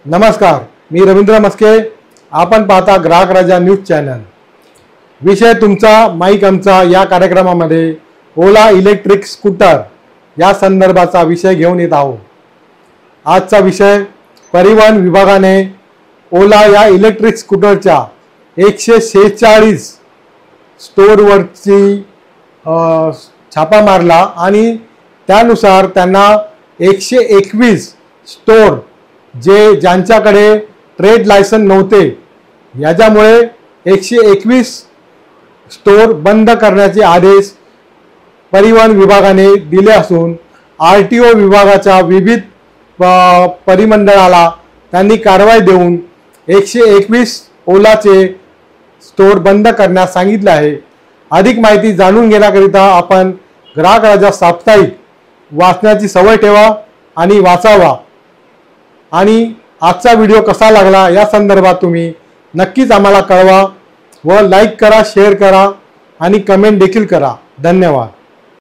नमस्कार, मी रवींद्र मस्के। आपण पाहता ग्राहक राजा न्यूज चॅनल। विषय तुमचा माईक आमचा या कार्यक्रमामध्ये ओला इलेक्ट्रिक स्कूटर या संदर्भाचा विषय घेऊन येत आहोत। आजचा विषय परिवहन विभागाने ओला या इलेक्ट्रिक स्कूटरच्या 146 स्टोअरवरची छापा मारला आणि त्यानुसार त्यांना 121 स्टोअर ज्यांच्याकडे ट्रेड लायसन नव्हते याच्यामुळे 121 स्टोअर बंद करण्याचे आदेश परिवहन विभागाने दिले असून RTO विभागाच्या विविध परिमंडळाला त्यांनी कारवाई देऊन 121 ओलाचे स्टोअर बंद करण्यास सांगितले आहे। अधिक माहिती जाणून घेण्याकरिता आपण ग्राहक राजा साप्ताहिक वाचण्याची सवय ठेवा आणि वाचावा। आणि आजचा व्हिडिओ कसा लागला या संदर्भात तुम्ही नक्कीच आम्हाला कळवा व लाईक करा, शेअर करा आणि कमेंट देखील करा। धन्यवाद।